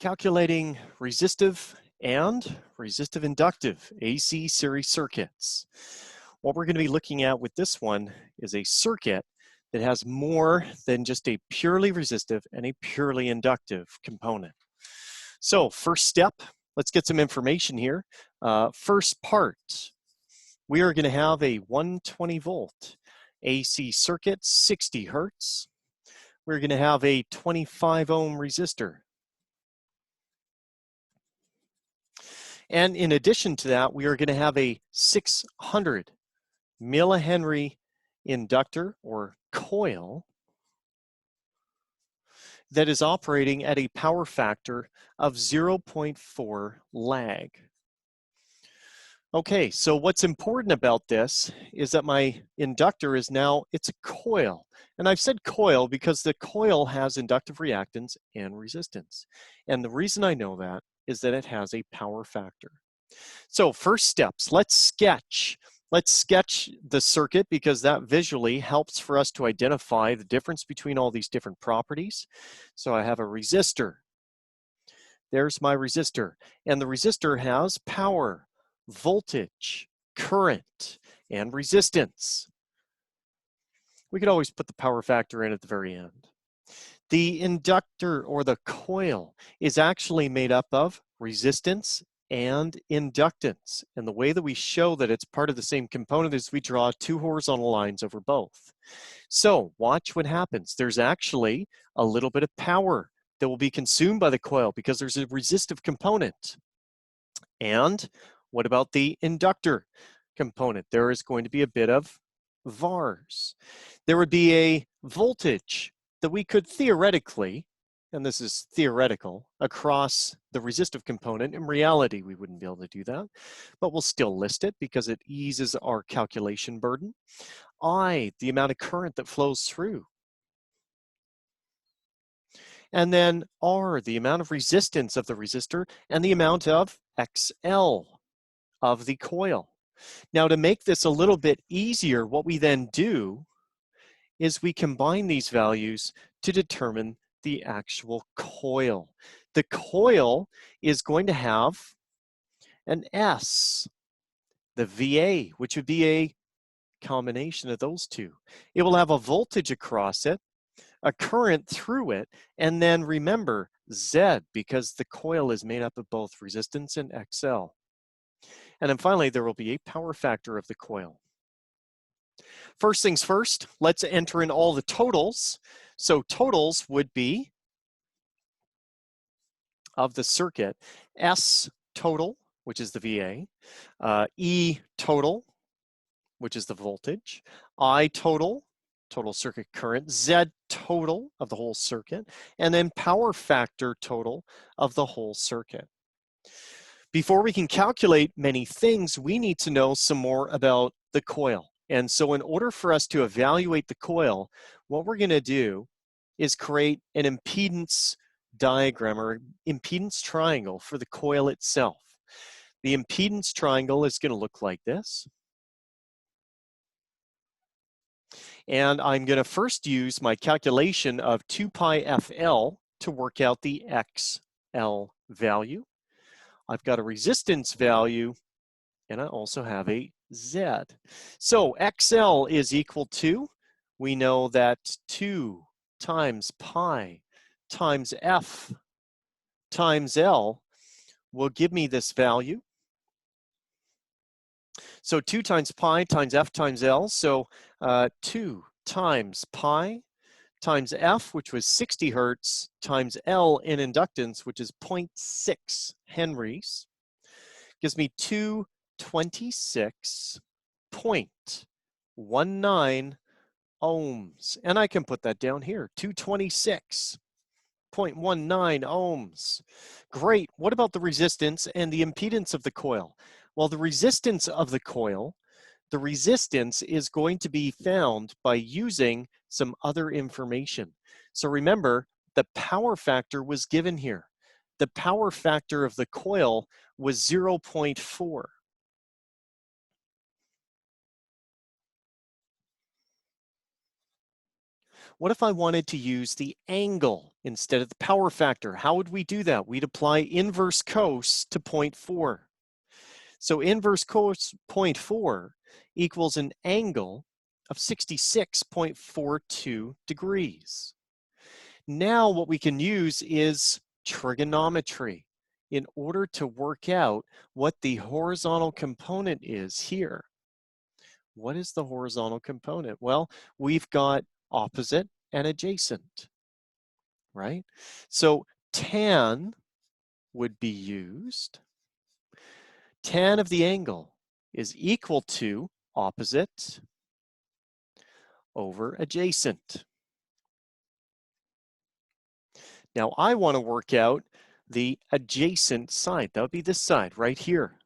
Calculating resistive and resistive inductive AC series circuits. What we're going to be looking at with this one is a circuit that has more than just a purely resistive and a purely inductive component. So first step, let's get some information here. First part, we are going to have a 120 volt AC circuit, 60 hertz. We're going to have a 25 ohm resistor. And in addition to that, we are going to have a 600 millihenry inductor or coil that is operating at a power factor of 0.4 lag. Okay, so what's important about this is that my inductor is now, it's a coil. And I've said coil because the coil has inductive reactance and resistance. And the reason I know that is that it has a power factor. So first steps, let's sketch the circuit because that visually helps for us to identify the difference between all these different properties. So I have a resistor. There's my resistor. And the resistor has power, voltage, current, and resistance. We could always put the power factor in at the very end. The inductor or the coil is actually made up of resistance and inductance. And the way that we show that it's part of the same component is we draw two horizontal lines over both. So watch what happens. There's actually a little bit of power that will be consumed by the coil because there's a resistive component. And what about the inductor component? There is going to be a bit of VARs. There would be a voltage that we could theoretically, and this is theoretical, across the resistive component. In reality, we wouldn't be able to do that, but we'll still list it because it eases our calculation burden. I, the amount of current that flows through. And then R, the amount of resistance of the resistor, and the amount of XL of the coil. Now, to make this a little bit easier, what we then do is we combine these values to determine the actual coil. The coil is going to have an S, the VA, which would be a combination of those two. It will have a voltage across it, a current through it, and then remember Z, because the coil is made up of both resistance and XL. And then finally, there will be a power factor of the coil. First things first, let's enter in all the totals. So totals would be of the circuit, S total, which is the VA, E total, which is the voltage, I total, total circuit current, Z total of the whole circuit, and then power factor total of the whole circuit. Before we can calculate many things, we need to know some more about the coil. And so in order for us to evaluate the coil, what we're going to do is create an impedance diagram or impedance triangle for the coil itself. The impedance triangle is going to look like this. And I'm going to first use my calculation of 2 pi FL to work out the XL value. I've got a resistance value, and I also have a Z. So XL is equal to, we know that 2 times pi times F times L will give me this value. So 2 times pi times F times L, so 2 times pi times F, which was 60 hertz, times L in inductance, which is 0.6 henries, gives me 226.19 ohms. And I can put that down here, 226.19 ohms. Great. What about the resistance and the impedance of the coil? Well, the resistance of the coil, the resistance is going to be found by using some other information. So remember, the power factor was given here. The power factor of the coil was 0.4. What if I wanted to use the angle instead of the power factor? How would we do that? We'd apply inverse cos to 0.4. So inverse cos 0.4 equals an angle of 66.42 degrees. Now what we can use is trigonometry in order to work out what the horizontal component is here. What is the horizontal component? Well, we've got opposite and adjacent, right? So tan would be used. Tan of the angle is equal to opposite over adjacent. Now I want to work out the adjacent side. That would be this side right here.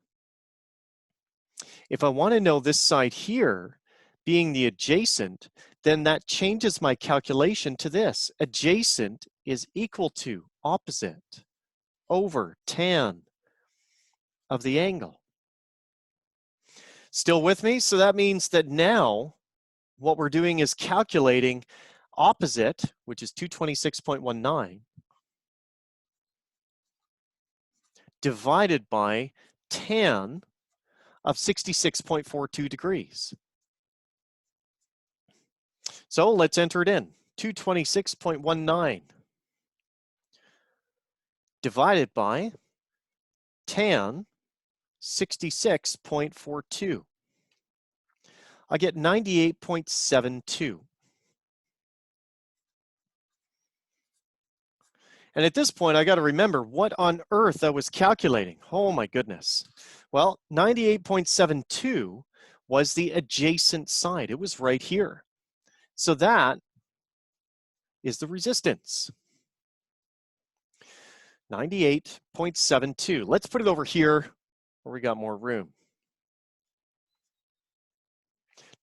If I want to know this side here being the adjacent, then that changes my calculation to this. Adjacent is equal to opposite over tan of the angle. Still with me? So that means that now what we're doing is calculating opposite, which is 226.19, divided by tan of 66.42 degrees. So let's enter it in. 226.19 divided by tan 66.42. I get 98.72. And at this point, I got to remember what on earth I was calculating. Oh my goodness. Well, 98.72 was the adjacent side. It was right here. So that is the resistance. 98.72. Let's put it over here where we got more room.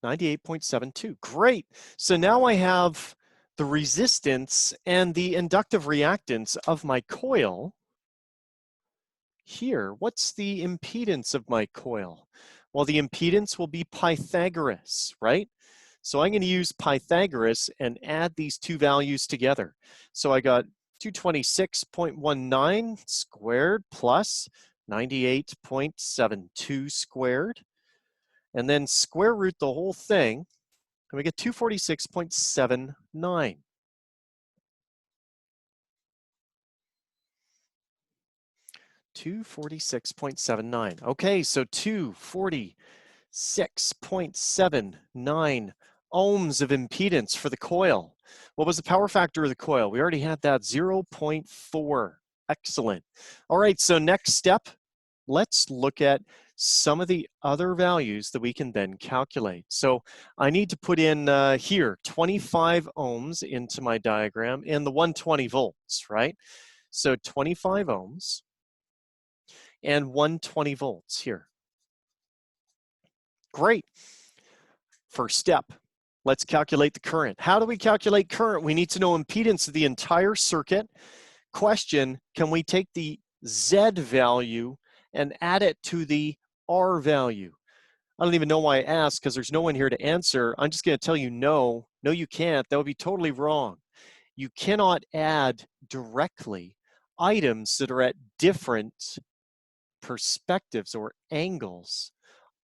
98.72. Great. So now I have the resistance and the inductive reactance of my coil here. What's the impedance of my coil? Well, the impedance will be Pythagoras, right? So I'm going to use Pythagoras and add these two values together. So I got 226.19 squared plus 98.72 squared. And then square root the whole thing, and we get 246.79. $246.79. Okay, so 246.79 ohms of impedance for the coil. What was the power factor of the coil? We already had that, 0.4. Excellent. All right, so next step, let's look at some of the other values that we can then calculate. So I need to put in here 25 ohms into my diagram and the 120 volts, right? So 25 ohms and 120 volts here. Great. First step, let's calculate the current. How do we calculate current? We need to know impedance of the entire circuit. Question, can we take the Z value and add it to the R value? I don't even know why I asked because there's no one here to answer. I'm just going to tell you no. No, you can't. That would be totally wrong. You cannot add directly items that are at different perspectives or angles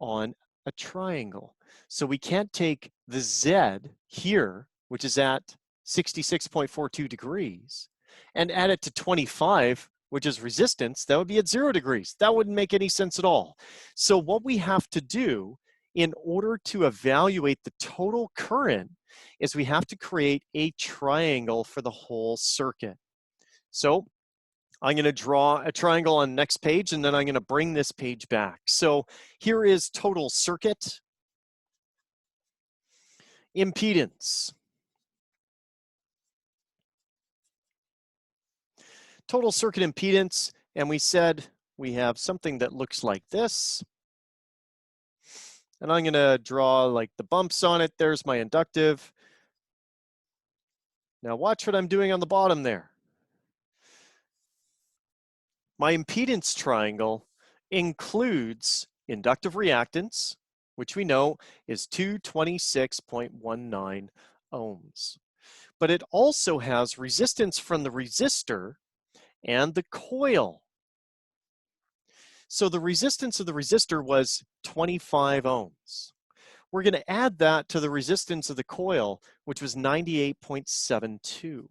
on a triangle. So we can't take the Z here, which is at 66.42 degrees, and add it to 25, which is resistance. That would be at 0 degrees. That wouldn't make any sense at all. So what we have to do in order to evaluate the total current is we have to create a triangle for the whole circuit. So I'm going to draw a triangle on the next page, and then I'm going to bring this page back. So here is total circuit, impedance. Total circuit impedance, and we said we have something that looks like this. And I'm going to draw like the bumps on it. There's my inductive. Now watch what I'm doing on the bottom there. My impedance triangle includes inductive reactance, which we know is 226.19 ohms. but it also has resistance from the resistor and the coil. So the resistance of the resistor was 25 ohms. We're going to add that to the resistance of the coil, which was 98.72.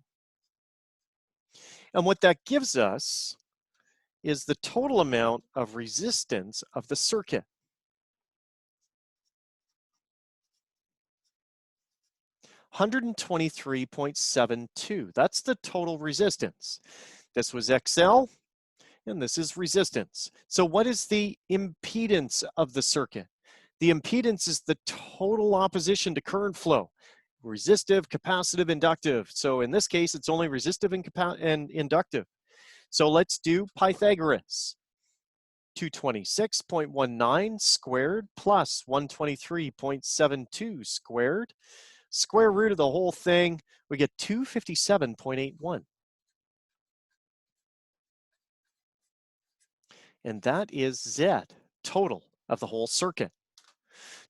And what that gives us is the total amount of resistance of the circuit. 123.72. That's the total resistance. This was XL, and this is resistance. So what is the impedance of the circuit? The impedance is the total opposition to current flow. Resistive, capacitive, inductive. So in this case, it's only resistive and inductive. So let's do Pythagoras. 226.19 squared plus 123.72 squared. Square root of the whole thing, we get 257.81. And that is Z, total of the whole circuit.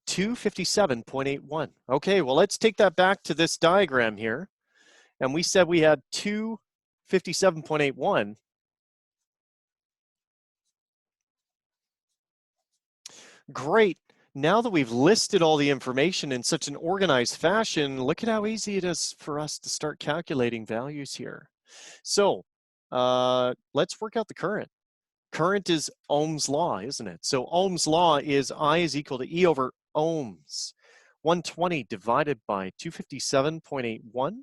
257.81. Okay, well, let's take that back to this diagram here. And we said we had 257.81. Great. Now that we've listed all the information in such an organized fashion, look at how easy it is for us to start calculating values here. So let's work out the current. Current is Ohm's law, isn't it? So Ohm's law is I is equal to E over ohms. 120 divided by 257.81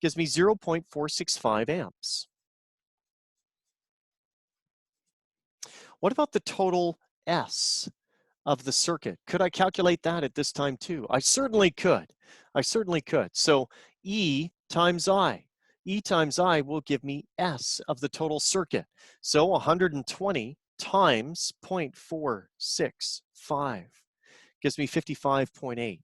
gives me 0.465 amps. What about the total S of the circuit? Could I calculate that at this time too? I certainly could. I certainly could. So E times I. E times I will give me S of the total circuit. So 120 times 0.465 gives me 55.8.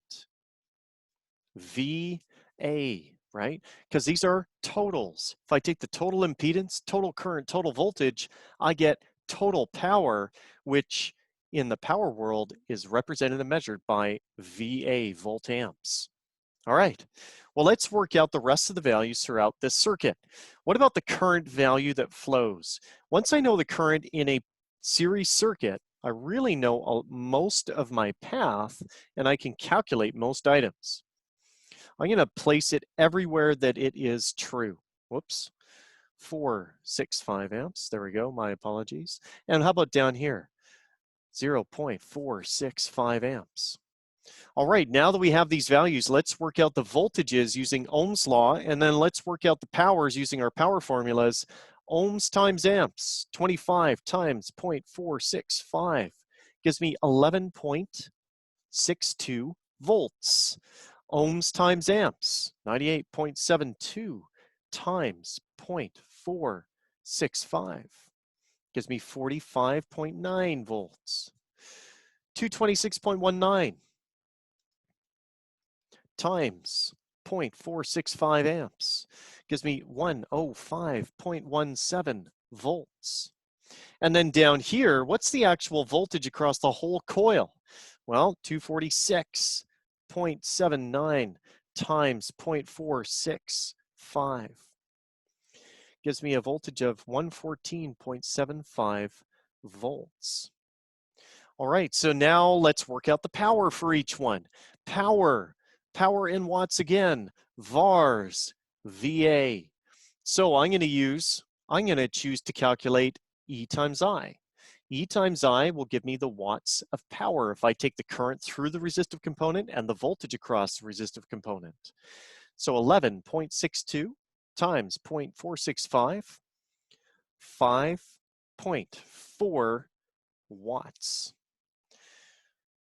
VA, right? Because these are totals. If I take the total impedance, total current, total voltage, I get total power, which in the power world is represented and measured by VA, volt amps. All right, well, let's work out the rest of the values throughout this circuit. What about the current value that flows? Once I know the current in a series circuit, I really know most of my path, and I can calculate most items. I'm going to place it everywhere that it is true. Whoops. 465 amps. There we go. My apologies. And how about down here? 0.465 amps. All right, now that we have these values, let's work out the voltages using Ohm's law, and then let's work out the powers using our power formulas. Ohms times amps, 25 times 0.465 gives me 11.62 volts. Ohms times amps, 98.72 times 0.465 gives me 45.9 volts. 226.19 times 0.465 amps gives me 105.17 volts. And then down here, what's the actual voltage across the whole coil? Well, 246.79 times 0.465 gives me a voltage of 114.75 volts. All right, so now let's work out the power for each one. Power in watts again, VARs, VA. So I'm going to choose to calculate E times I. E times I will give me the watts of power if I take the current through the resistive component and the voltage across the resistive component. So 11.62 times 0.465, 5.4 watts.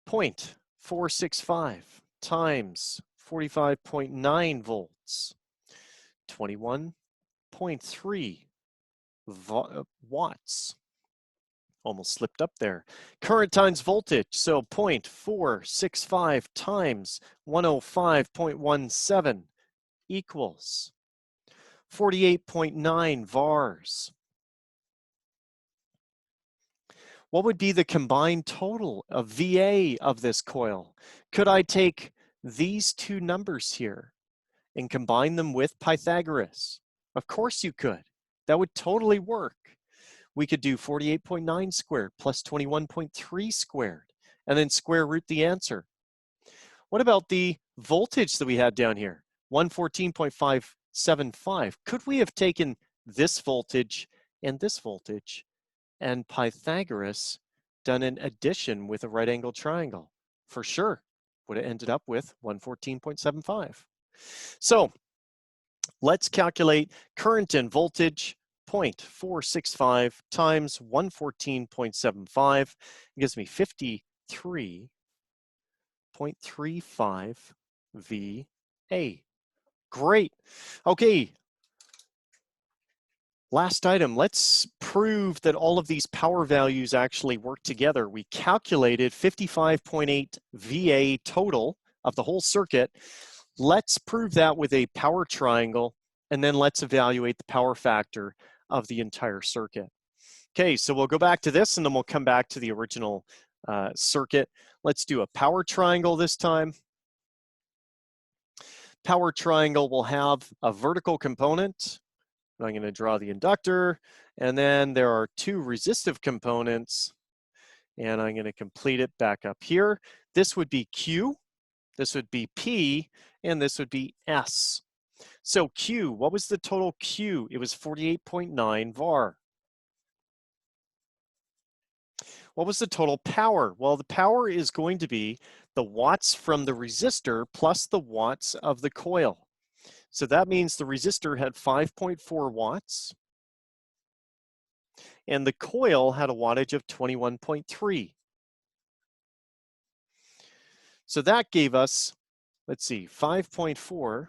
0.465 times 45.9 volts, 21.3 watts. Almost slipped up there. Current times voltage, so 0.465 times 105.17 equals 48.9 VARs. What would be the combined total of VA of this coil? Could I take these two numbers here and combine them with Pythagoras? Of course you could. That would totally work. We could do 48.9 squared plus 21.3 squared, and then square root the answer. What about the voltage that we had down here? 114.575. Could we have taken this voltage and Pythagoras done an addition with a right angled triangle? For sure, would have ended up with 114.75. So let's calculate current and voltage. 0.465 times 114.75 gives me 53.35 VA. Great. Okay. Last item, let's prove that all of these power values actually work together. We calculated 55.8 VA total of the whole circuit. Let's prove that with a power triangle, and then let's evaluate the power factor of the entire circuit. Okay, so we'll go back to this, and then we'll come back to the original circuit. Let's do a power triangle this time. Power triangle will have a vertical component. I'm going to draw the inductor, and then there are two resistive components, and I'm going to complete it back up here. This would be Q, this would be P, and this would be S. So Q, what was the total Q? It was 48.9 VAR. What was the total power? Well, the power is going to be the watts from the resistor plus the watts of the coil. So that means the resistor had 5.4 watts, and the coil had a wattage of 21.3. So that gave us, let's see, 5.4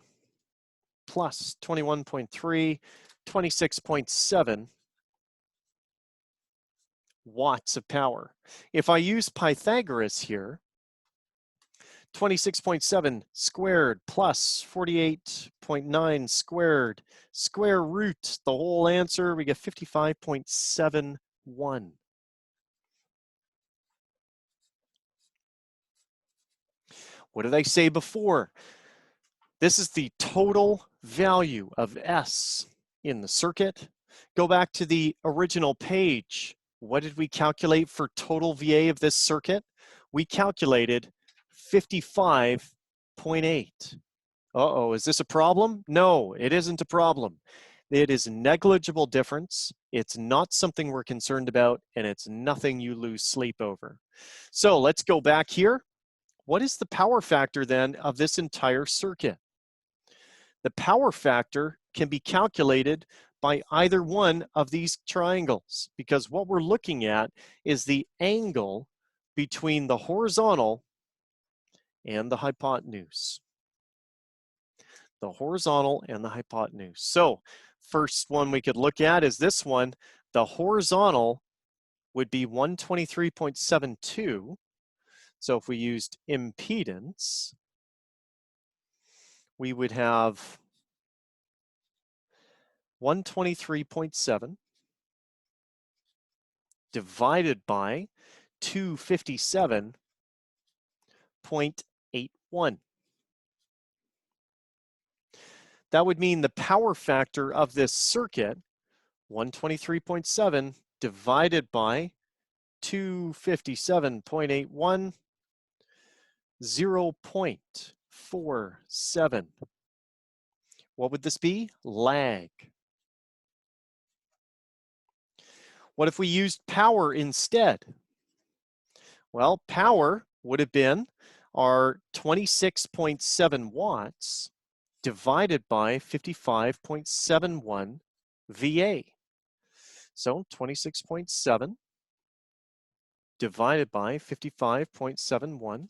plus 21.3, 26.7 watts of power. If I use Pythagoras here, 26.7 squared plus 48.9 squared, square root the whole answer, we get 55.71. What did I say before? This is the total value of S in the circuit. Go back to the original page. What did we calculate for total VA of this circuit? We calculated 55.8. Uh-oh, is this a problem? No, it isn't a problem. It is a negligible difference. It's not something we're concerned about, and it's nothing you lose sleep over. So let's go back here. What is the power factor then of this entire circuit? The power factor can be calculated by either one of these triangles, because what we're looking at is the angle between the horizontal and the hypotenuse. The horizontal and the hypotenuse. So first one we could look at is this one. The horizontal would be 123.72. So if we used impedance, we would have 123.7 divided by 257.81. That would mean the power factor of this circuit, 123.7 divided by 257.81, 0.47. What would this be? Lag. What if we used power instead? Well, power would have been our 26.7 watts divided by 55.71 VA. So 26.7 divided by 55.71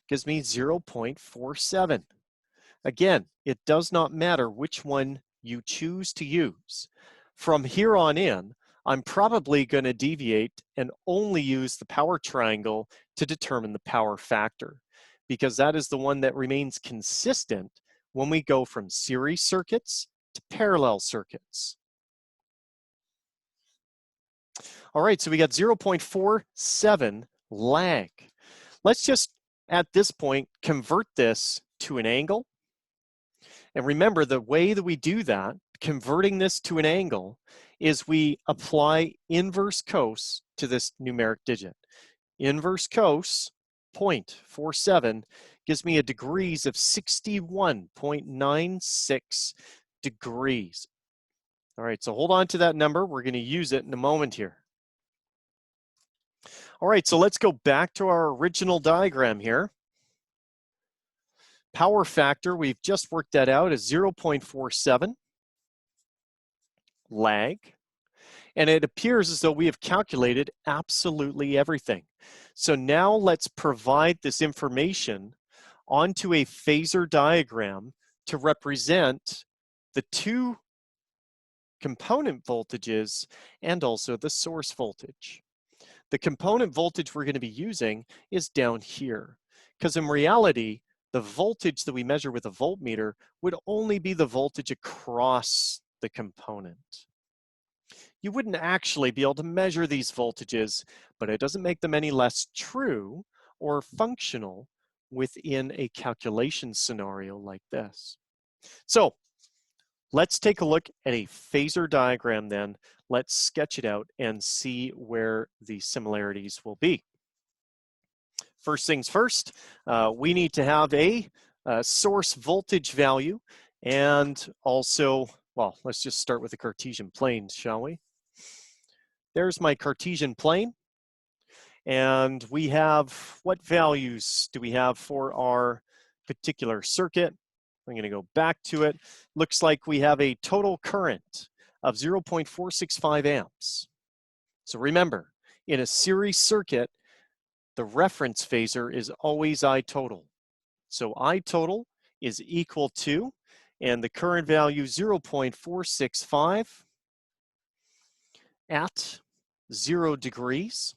gives me 0.47. Again, it does not matter which one you choose to use. From here on in, I'm probably going to deviate and only use the power triangle to determine the power factor, because that is the one that remains consistent when we go from series circuits to parallel circuits. All right, so we got 0.47 lag. Let's just, at this point, convert this to an angle. And remember, the way that we do that, converting this to an angle, is we apply inverse cos to this numeric digit. Inverse cos, 0.47, gives me a degrees of 61.96 degrees. All right, so hold on to that number. We're going to use it in a moment here. All right, so let's go back to our original diagram here. Power factor, we've just worked that out, is 0.47. Lag. And it appears as though we have calculated absolutely everything. So now let's provide this information onto a phasor diagram to represent the two component voltages and also the source voltage. The component voltage we're going to be using is down here, because in reality, the voltage that we measure with a voltmeter would only be the voltage across the component. You wouldn't actually be able to measure these voltages, but it doesn't make them any less true or functional within a calculation scenario like this. So let's take a look at a phasor diagram then. Let's sketch it out and see where the similarities will be. First things first, we need to have a source voltage value, and also, well, let's just start with the Cartesian plane, shall we? There's my Cartesian plane, and we have, what values do we have for our particular circuit? I'm going to go back to it. Looks like we have a total current of 0.465 amps. So remember, in a series circuit, the reference phasor is always I total. So I total is equal to, and the current value 0.465 at 0 degrees.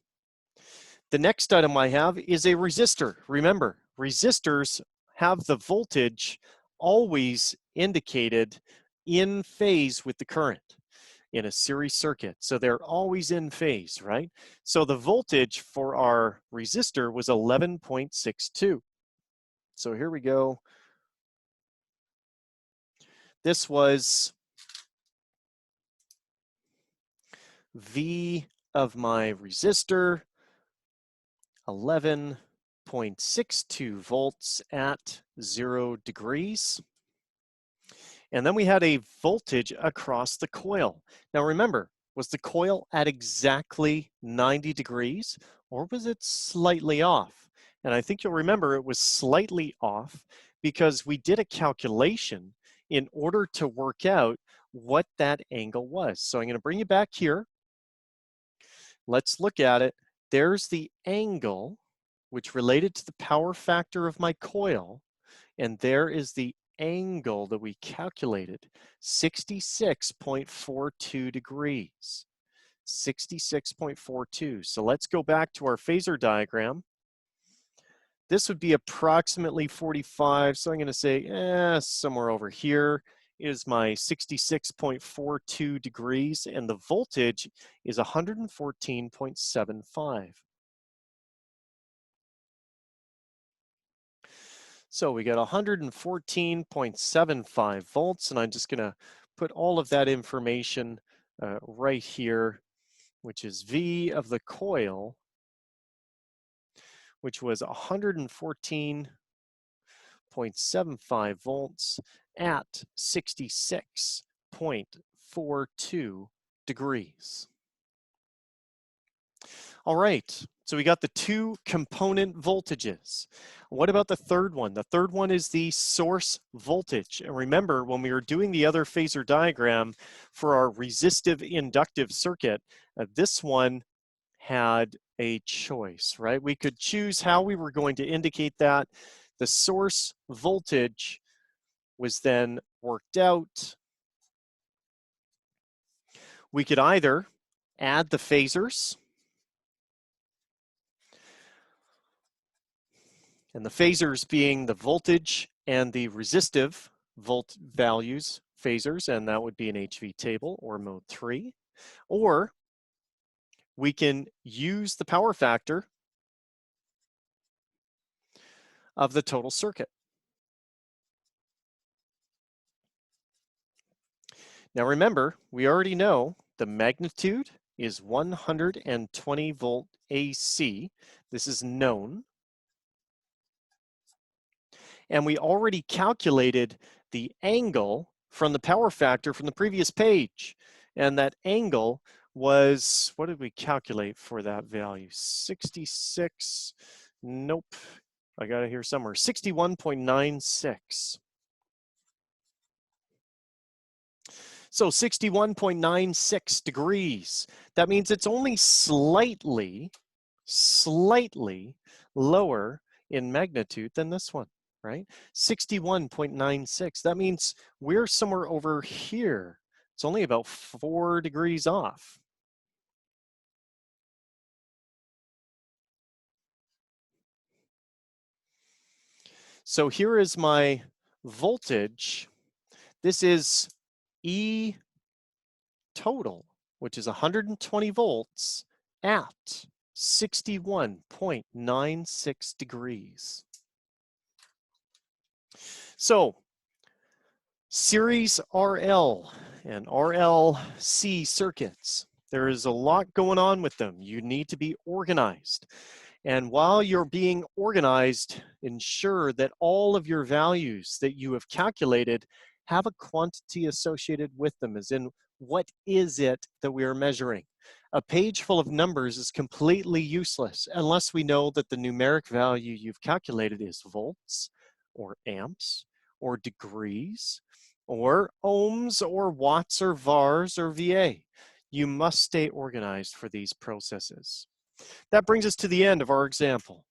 The next item I have is a resistor. Remember, resistors have the voltage always indicated in phase with the current in a series circuit. So they're always in phase, right? So the voltage for our resistor was 11.62. So here we go. This was V of my resistor, 11.62 volts at 0 degrees. And then we had a voltage across the coil. Now remember, was the coil at exactly 90 degrees, or was it slightly off? And I think you'll remember it was slightly off because we did a calculation in order to work out what that angle was. So I'm going to bring you back here. Let's look at it. There's the angle which related to the power factor of my coil, and there is the angle that we calculated, 66.42 degrees. 66.42. So let's go back to our phasor diagram. This would be approximately 45, so I'm going to say somewhere over here is my 66.42 degrees, and the voltage is 114.75. So we got 114.75 volts, and I'm just going to put all of that information right here, which is V of the coil, which was 114.75 volts at 66.42 degrees. All right, so we got the two component voltages. What about the third one? The third one is the source voltage. And remember, when we were doing the other phasor diagram for our resistive inductive circuit, this one had a choice, right? We could choose how we were going to indicate that. The source voltage was then worked out. We could either add the phasors, and the phasors being the voltage and the resistive volt values phasors, and that would be an HV table or mode 3. Or we can use the power factor of the total circuit. Now remember, we already know the magnitude is 120 volt AC. This is known. And we already calculated the angle from the power factor from the previous page. And that angle was, what did we calculate for that value? 66, nope, I got it here somewhere, 61.96. So 61.96 degrees. That means it's only slightly lower in magnitude than this one, right? 61.96. That means we're somewhere over here. It's only about 4 degrees off. So here is my voltage. This is E total, which is 120 volts at 61.96 degrees. So series RL and RLC circuits, there is a lot going on with them. You need to be organized. And while you're being organized, ensure that all of your values that you have calculated have a quantity associated with them, as in, what is it that we are measuring? A page full of numbers is completely useless unless we know that the numeric value you've calculated is volts or amps or degrees or ohms or watts or vars or VA. You must stay organized for these processes. That brings us to the end of our example.